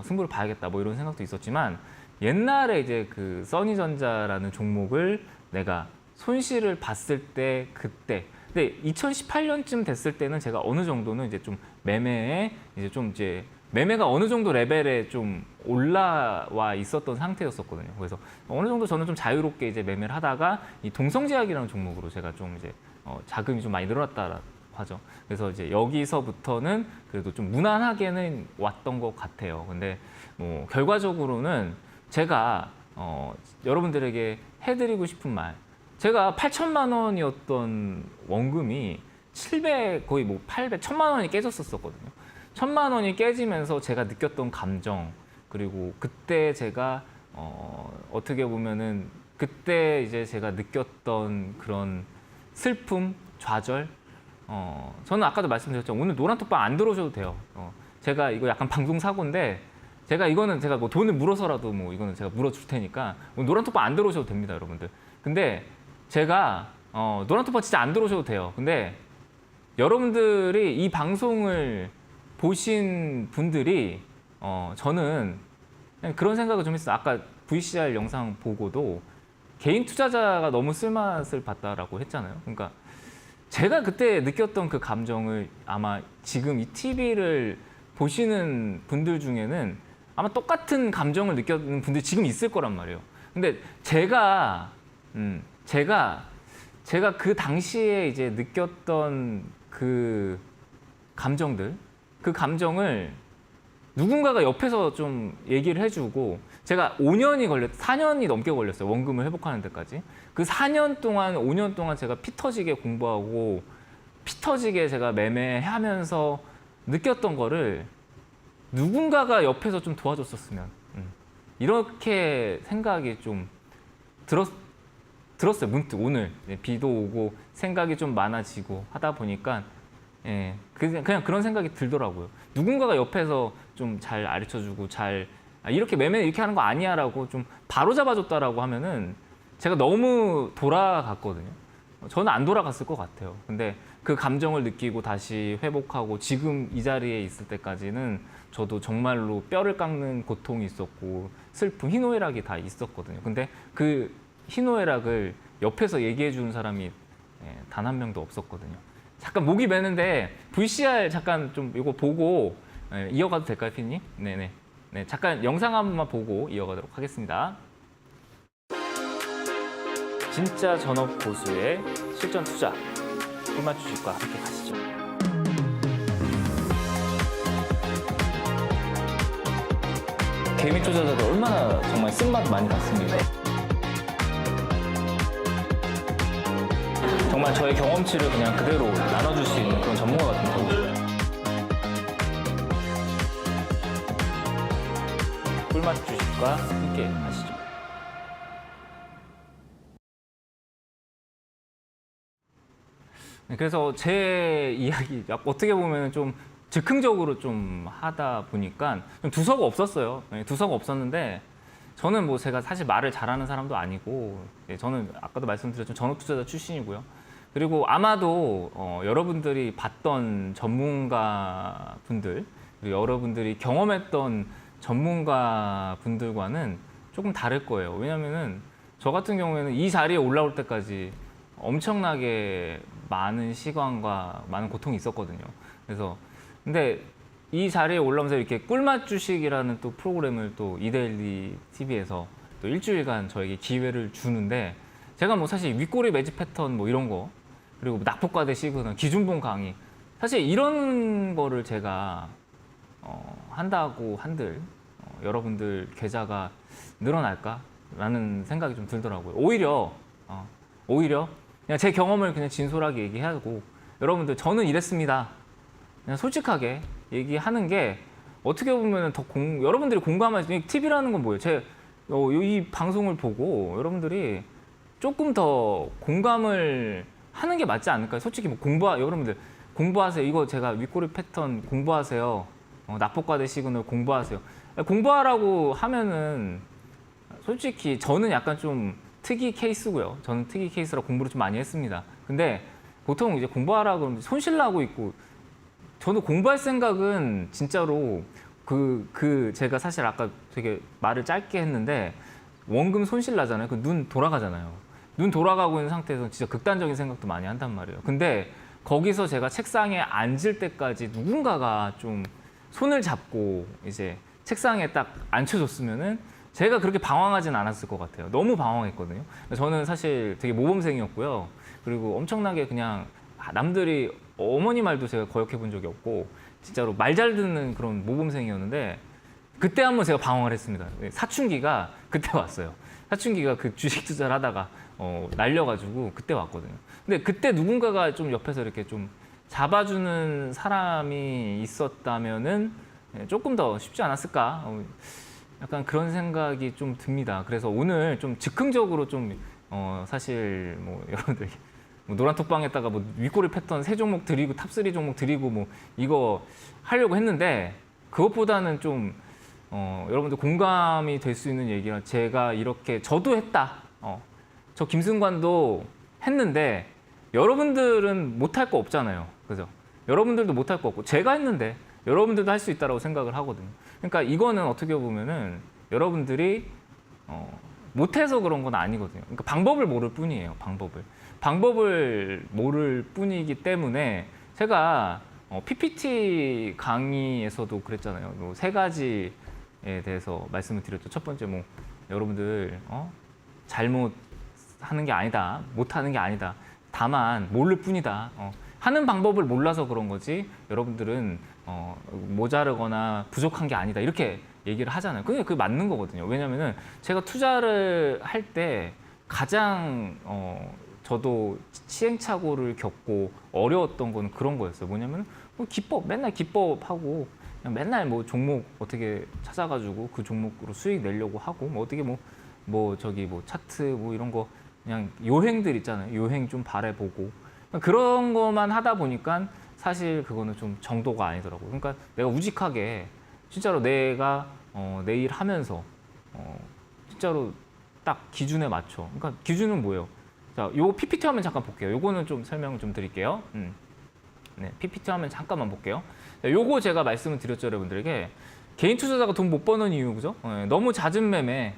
승부를 봐야겠다. 뭐 이런 생각도 있었지만 옛날에 이제 그 써니전자라는 종목을 내가 손실을 봤을 때 그때 근데 2018년쯤 됐을 때는 제가 어느 정도는 이제 좀 매매에 이제 매매가 어느 정도 레벨에 좀 올라와 있었던 상태였었거든요. 그래서 어느 정도 저는 좀 자유롭게 이제 매매를 하다가 이 동성제약이라는 종목으로 제가 좀 이제 자금이 좀 많이 늘어났다고 하죠. 그래서 이제 여기서부터는 그래도 좀 무난하게는 왔던 것 같아요. 근데 뭐 결과적으로는 제가 여러분들에게 해드리고 싶은 말, 제가 8천만 원이었던 원금이 700 거의 뭐 800, 1,000만 원이 깨졌었거든요. 1,000만 원이 깨지면서 제가 느꼈던 감정 그리고 그때 제가 어떻게 보면은 그때 이제 제가 느꼈던 그런 슬픔, 좌절. 저는 아까도 말씀드렸죠. 오늘 노란톡방 안 들어오셔도 돼요. 제가 이거 약간 방송 사고인데 제가 이거는 제가 뭐 돈을 물어서라도 뭐 이거는 제가 물어줄 테니까 오늘 노란톡방 안 들어오셔도 됩니다, 여러분들. 근데 제가 노란톡방 진짜 안 들어오셔도 돼요. 근데 여러분들이 이 방송을 보신 분들이 저는 그냥 그런 생각을 좀 했어요. 아까 VCR 영상 보고도 개인 투자자가 너무 쓸맛을 봤다라고 했잖아요. 그러니까 제가 그때 느꼈던 그 감정을 아마 지금 이 TV를 보시는 분들 중에는 아마 똑같은 감정을 느끼는 분들이 지금 있을 거란 말이에요. 근데 제가 그 당시에 이제 느꼈던 그 감정들, 그 감정을 누군가가 옆에서 좀 얘기를 해주고 제가 4년이 넘게 걸렸어요. 원금을 회복하는 데까지. 그 4년 동안, 5년 동안 제가 피 터지게 공부하고 피 터지게 제가 매매하면서 느꼈던 거를 누군가가 옆에서 좀 도와줬었으면 이렇게 생각이 좀 들었어요. 문득 오늘 비도 오고 생각이 좀 많아지고 하다 보니까 그냥 그런 생각이 들더라고요. 누군가가 옆에서 좀 잘 가르쳐주고 이렇게 매매 이렇게 하는 거 아니야라고 좀 바로 잡아줬다라고 하면은 제가 너무 돌아갔거든요. 저는 안 돌아갔을 것 같아요. 근데 그 감정을 느끼고 다시 회복하고 지금 이 자리에 있을 때까지는 저도 정말로 뼈를 깎는 고통이 있었고 슬픔, 희노애락이 다 있었거든요. 근데 그 희노애락을 옆에서 얘기해 주는 사람이 단 한 명도 없었거든요. 잠깐 목이 매는데 VCR 잠깐 좀 이거 보고 이어가도 될까요, 피디님? 네네. 네, 잠깐 영상 한 번만 보고 이어가도록 하겠습니다. 진짜 전업 고수의 실전 투자 꿀맛 주식과 함께 가시죠. 개미 투자자들 얼마나 정말 쓴맛 많이 봤습니다. 정말 저의 경험치를 그냥 그대로 나눠줄 수 있는 그런 전문가 같은 경우예요. 꿀맛 주식과 함께 하시죠. 그래서 제 이야기 어떻게 보면 좀 즉흥적으로 좀 하다 보니까 좀 두서가 없었어요. 두서가 없었는데 저는 뭐 제가 사실 말을 잘하는 사람도 아니고 저는 아까도 말씀드렸지만 전업 투자자 출신이고요. 그리고 아마도 여러분들이 봤던 전문가 분들 그리고 여러분들이 경험했던 전문가 분들과는 조금 다를 거예요. 왜냐면은 저 같은 경우에는 이 자리에 올라올 때까지 엄청나게 많은 시간과 많은 고통이 있었거든요. 그래서 근데 이 자리에 올라오면서 이렇게 꿀맛 주식이라는 또 프로그램을 또 이데일리 TV에서 또 일주일간 저에게 기회를 주는데 제가 뭐 사실 윗꼬리 매집 패턴 뭐 이런 거 그리고 낙폭과대 시그널, 기준봉 강의 사실 이런 거를 제가 한다고 한들 여러분들 계좌가 늘어날까라는 생각이 좀 들더라고요. 오히려 그냥 제 경험을 그냥 진솔하게 얘기하고 여러분들 저는 이랬습니다. 그냥 솔직하게 얘기하는 게 어떻게 보면 더 여러분들이 공감할 수 있는 TV라는 건 뭐예요? 이 방송을 보고 여러분들이 조금 더 공감을 하는 게 맞지 않을까요? 솔직히 뭐 여러분들 공부하세요. 이거 제가 윗꼬리 패턴 공부하세요. 낙폭과대 시그널 공부하세요. 공부하라고 하면은 솔직히 저는 약간 좀 특이 케이스고요. 저는 특이 케이스라 공부를 좀 많이 했습니다. 근데 보통 이제 공부하라 그러면 손실나고 있고 저는 공부할 생각은 진짜로 제가 사실 아까 되게 말을 짧게 했는데 원금 손실 나잖아요. 그 눈 돌아가잖아요. 눈 돌아가고 있는 상태에서 진짜 극단적인 생각도 많이 한단 말이에요. 근데 거기서 제가 책상에 앉을 때까지 누군가가 좀 손을 잡고 이제 책상에 딱 앉혀줬으면은 제가 그렇게 방황하진 않았을 것 같아요. 너무 방황했거든요. 저는 사실 되게 모범생이었고요. 그리고 엄청나게 그냥 남들이 어머니 말도 제가 거역해 본 적이 없고 진짜로 말 잘 듣는 그런 모범생이었는데 그때 한번 제가 방황을 했습니다. 사춘기가 그때 왔어요. 사춘기가 그 주식 투자를 하다가 날려가지고 그때 왔거든요. 근데 그때 누군가가 좀 옆에서 이렇게 좀 잡아주는 사람이 있었다면은 조금 더 쉽지 않았을까? 약간 그런 생각이 좀 듭니다. 그래서 오늘 좀 즉흥적으로 좀 사실 뭐 여러분들 뭐 노란 톡방에다가 뭐 윗꼬리 패턴 3종목 드리고 탑3 종목 드리고 뭐 이거 하려고 했는데 그것보다는 좀 여러분들 공감이 될 수 있는 얘기가 제가 이렇게 저도 했다. 저 김승관도 했는데 여러분들은 못할 거 없잖아요. 그죠? 여러분들도 못할 거 없고 제가 했는데 여러분들도 할 수 있다고 생각을 하거든요. 그러니까 이거는 어떻게 보면은 여러분들이 못해서 그런 건 아니거든요. 그러니까 방법을 모를 뿐이에요. 방법을 모를 뿐이기 때문에 제가 PPT 강의에서도 그랬잖아요. 뭐 3가지에 대해서 말씀을 드렸죠. 첫 번째 뭐 여러분들 잘못하는 게 아니다. 못하는 게 아니다. 다만 모를 뿐이다. 하는 방법을 몰라서 그런 거지 여러분들은 모자르거나 부족한 게 아니다 이렇게 얘기를 하잖아요. 그게 맞는 거거든요. 왜냐면은 제가 투자를 할 때 가장 저도 시행착오를 겪고 어려웠던 건 그런 거였어요. 뭐냐면 뭐 기법 맨날 기법하고 그냥 맨날 뭐 종목 어떻게 찾아가지고 그 종목으로 수익 내려고 하고 뭐 어떻게 뭐 저기 뭐 차트 뭐 이런 거 그냥 요행들 있잖아요. 요행 좀 바라보고 그런 것만 하다 보니까 사실 그거는 좀 정도가 아니더라고요. 그러니까 내가 우직하게 진짜로 내가 내 일 하면서 진짜로 딱 기준에 맞춰. 그러니까 기준은 뭐예요? 자, 요거 PPT 화면 잠깐 볼게요. 요거는 좀 설명 좀 드릴게요. 네, PPT 화면 잠깐만 볼게요. 자, 요거 제가 말씀을 드렸죠, 여러분들에게. 개인 투자자가 돈 못 버는 이유, 그죠? 너무 잦은 매매.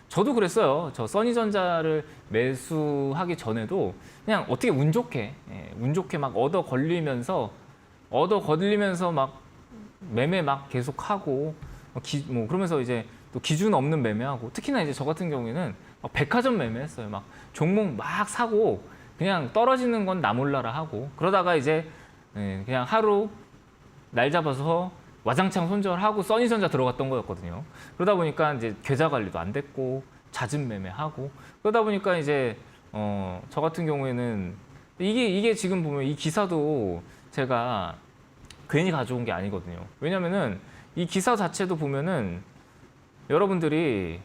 저도 그랬어요. 저 써니전자를 매수하기 전에도 그냥 어떻게 운 좋게 막 얻어 걸리면서 막 매매 막 계속 하고 뭐 그러면서 이제 또 기준 없는 매매하고 특히나 이제 저 같은 경우에는 막 백화점 매매했어요. 막 종목 막 사고 그냥 떨어지는 건 나 몰라라 하고 그러다가 이제 그냥 하루 날 잡아서 와장창 손절하고 써니전자 들어갔던 거였거든요. 그러다 보니까 이제 계좌 관리도 안 됐고 잦은 매매하고 그러다 보니까 이제 저 같은 경우에는 이게 지금 보면 이 기사도 제가 괜히 가져온 게 아니거든요. 왜냐면은 이 기사 자체도 보면은 여러분들이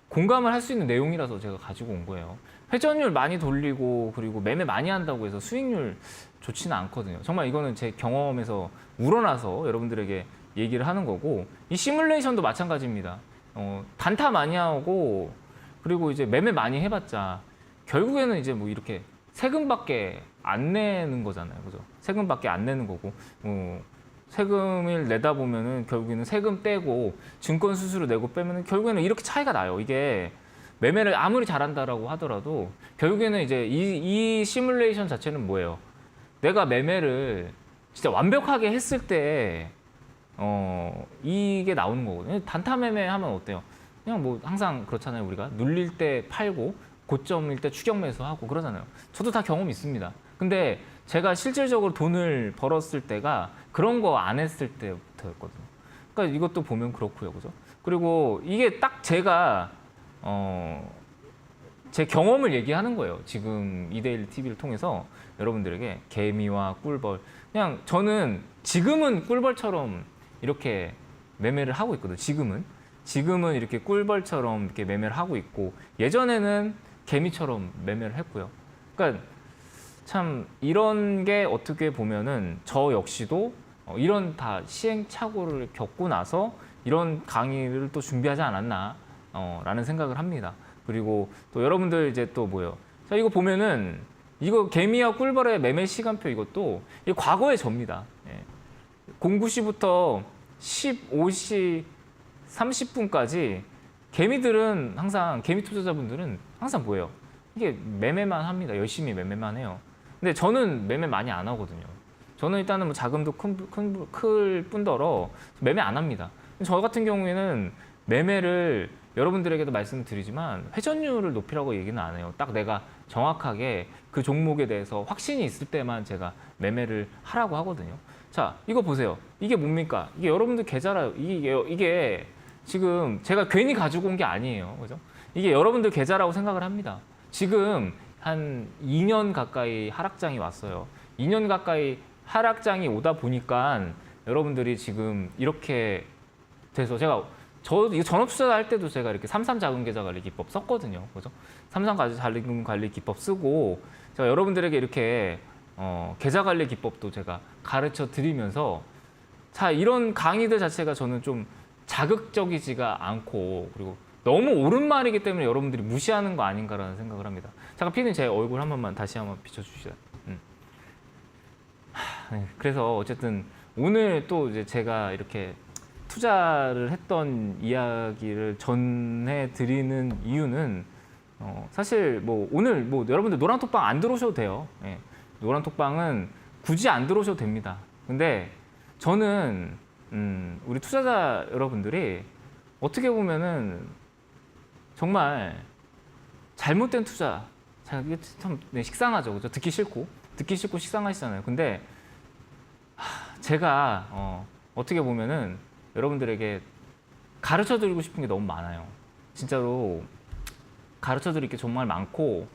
공감을 할 수 있는 내용이라서 제가 가지고 온 거예요. 회전율 많이 돌리고 그리고 매매 많이 한다고 해서 수익률 좋지는 않거든요. 정말 이거는 제 경험에서 우러나서 여러분들에게 얘기를 하는 거고 이 시뮬레이션도 마찬가지입니다. 단타 많이 하고 그리고 이제 매매 많이 해봤자 결국에는 이제 뭐 이렇게 세금밖에 안 내는 거잖아요. 그죠? 세금밖에 안 내는 거고 세금을 내다 보면은 결국에는 세금 떼고 증권 수수료 내고 빼면은 결국에는 이렇게 차이가 나요. 이게 매매를 아무리 잘한다라고 하더라도 결국에는 이제 이 시뮬레이션 자체는 뭐예요? 내가 매매를 진짜 완벽하게 했을 때 이게 나오는 거거든요. 단타 매매 하면 어때요? 그냥 뭐 항상 그렇잖아요. 우리가 눌릴 때 팔고 고점일 때 추격 매수하고 그러잖아요. 저도 다 경험이 있습니다. 근데 제가 실질적으로 돈을 벌었을 때가 그런 거 안 했을 때부터였거든요. 그러니까 이것도 보면 그렇고요. 그죠? 그리고 이게 딱 제가 제 경험을 얘기하는 거예요. 지금 이데일리 TV를 통해서 여러분들에게 개미와 꿀벌 그냥 저는 지금은 꿀벌처럼 이렇게 매매를 하고 있거든요. 지금은 이렇게 꿀벌처럼 이렇게 매매를 하고 있고 예전에는 개미처럼 매매를 했고요. 그러니까 참 이런 게 어떻게 보면은 저 역시도 이런 다 시행착오를 겪고 나서 이런 강의를 또 준비하지 않았나 라는 생각을 합니다. 그리고 또 여러분들 이제 또 뭐예요? 자, 이거 보면은 이거 개미와 꿀벌의 매매 시간표 이것도 이 과거의 접니다. 09시부터 15시 30분까지 개미들은 항상 개미 투자자분들은 항상 뭐예요? 이게 매매만 합니다. 열심히 매매만 해요. 근데 저는 매매 많이 안 하거든요. 저는 일단은 뭐 자금도 클 뿐더러 매매 안 합니다. 저 같은 경우에는 매매를 여러분들에게도 말씀을 드리지만 회전율을 높이라고 얘기는 안 해요. 딱 내가 정확하게 그 종목에 대해서 확신이 있을 때만 제가 매매를 하라고 하거든요. 자, 이거 보세요. 이게 뭡니까? 이게 여러분들 계좌라 이게 지금 제가 괜히 가지고 온 게 아니에요. 그죠? 이게 여러분들 계좌라고 생각을 합니다. 지금 한 2년 가까이 하락장이 왔어요. 2년 가까이 하락장이 오다 보니까 여러분들이 지금 이렇게 돼서 이거 전업 투자 할 때도 제가 이렇게 삼삼 자금 계좌 관리 기법 썼거든요. 그죠? 삼삼 자금 관리 기법 쓰고 제가 여러분들에게 이렇게 계좌 관리 기법도 제가 가르쳐 드리면서 자, 이런 강의들 자체가 저는 좀 자극적이지가 않고 그리고 너무 옳은 말이기 때문에 여러분들이 무시하는 거 아닌가라는 생각을 합니다. 잠깐 피디님 제 얼굴 한 번만 다시 한번 비춰주시죠. 네, 그래서 어쨌든 오늘 또 이제 제가 이렇게 투자를 했던 이야기를 전해드리는 이유는 사실 뭐 오늘 뭐 여러분들 노란톡방 안 들어오셔도 돼요. 예, 노란톡방은 굳이 안 들어오셔도 됩니다. 근데 저는 우리 투자자 여러분들이 어떻게 보면은 정말 잘못된 투자, 이게 참 식상하죠, 그죠? 듣기 싫고 식상하시잖아요. 근데 제가 어떻게 보면은 여러분들에게 가르쳐 드리고 싶은 게 너무 많아요. 진짜로 가르쳐 드릴 게 정말 많고,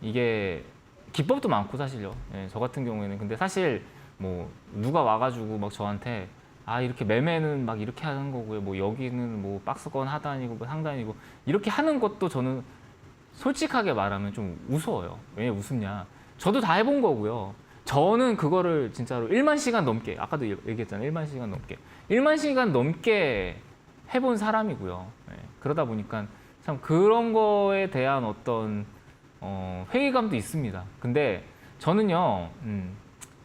이게 기법도 많고 사실요. 예, 저 같은 경우에는 근데 사실 뭐 누가 와가지고 막 저한테 이렇게 매매는 막 이렇게 하는 거고요. 뭐 여기는 뭐 박스권 하단이고 뭐 상단이고 이렇게 하는 것도 저는 솔직하게 말하면 좀 우스워요. 왜 우습냐? 저도 다 해본 거고요. 저는 그거를 진짜로 1만 시간 넘게, 아까도 얘기했잖아요. 1만 시간 넘게. 1만 시간 넘게 해본 사람이고요. 예, 그러다 보니까 참 그런 거에 대한 어떤 회의감도 있습니다. 근데 저는요,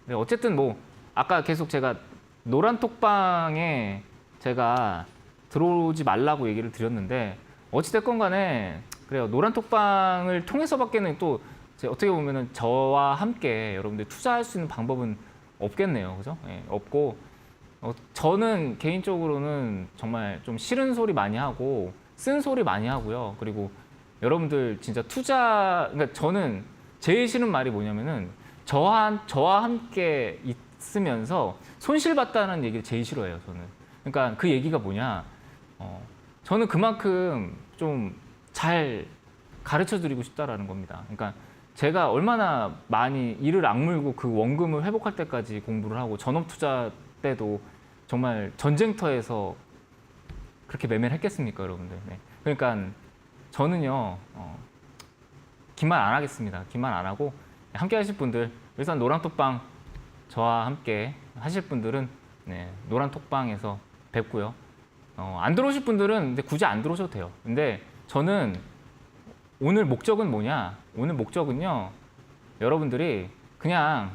네, 어쨌든 뭐 아까 계속 제가 노란 톡방에 제가 들어오지 말라고 얘기를 드렸는데, 어찌됐건 간에 그래요. 노란 톡방을 통해서밖에는 또 어떻게 보면은 저와 함께 여러분들 투자할 수 있는 방법은 없겠네요. 그죠? 예, 없고, 저는 개인적으로는 정말 좀 싫은 소리 많이 하고 쓴 소리 많이 하고요. 그리고 여러분들 진짜 그러니까 저는 제일 싫은 말이 뭐냐면은 저와 함께 있으면서 손실봤다는 얘기를 제일 싫어해요. 저는. 그러니까 그 얘기가 뭐냐? 저는 그만큼 좀 잘 가르쳐 드리고 싶다라는 겁니다. 그러니까 제가 얼마나 많이 이를 악물고 그 원금을 회복할 때까지 공부를 하고, 전업 투자 때도 정말 전쟁터에서 그렇게 매매를 했겠습니까, 여러분들? 네. 그러니까 저는요, 긴 말 안 하겠습니다. 긴 말 안 하고, 함께 하실 분들, 일단 노란톡방 저와 함께 하실 분들은 네, 노란톡방에서 뵙고요. 안 들어오실 분들은 근데 굳이 안 들어오셔도 돼요. 근데 저는 오늘 목적은 뭐냐? 오늘 목적은요, 여러분들이 그냥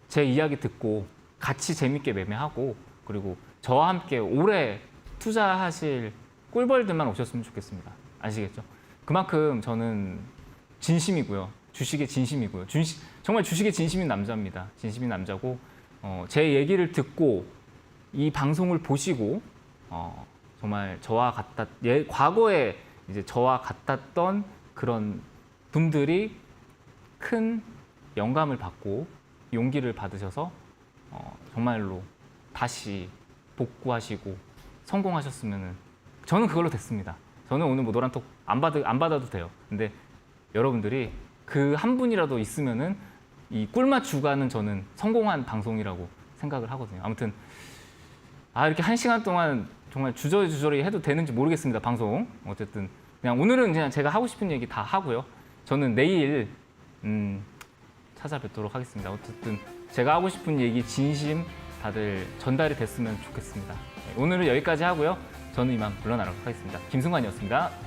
제 이야기 듣고 같이 재밌게 매매하고, 그리고 저와 함께 오래 투자하실 꿀벌들만 오셨으면 좋겠습니다. 아시겠죠? 그만큼 저는 진심이고요. 주식에 진심이고요. 정말 주식에 진심인 남자입니다. 진심인 남자고, 제 얘기를 듣고 이 방송을 보시고 정말 저와 과거에 이제 저와 같았던 그런 분들이 큰 영감을 받고 용기를 받으셔서 정말로 다시 복구하시고 성공하셨으면 저는 그걸로 됐습니다. 저는 오늘 뭐 노란톡 안 받아도 돼요. 근데 여러분들이 그 한 분이라도 있으면은 이 꿀맛 주간은 저는 성공한 방송이라고 생각을 하거든요. 아무튼 이렇게 1시간 동안 정말 주저리 해도 되는지 모르겠습니다. 방송. 어쨌든 그냥 오늘은 그냥 제가 하고 싶은 얘기 다 하고요. 저는 내일 찾아뵙도록 하겠습니다. 어쨌든 제가 하고 싶은 얘기 진심 다들 전달이 됐으면 좋겠습니다. 오늘은 여기까지 하고요. 저는 이만 물러나도록 하겠습니다. 김승관이었습니다.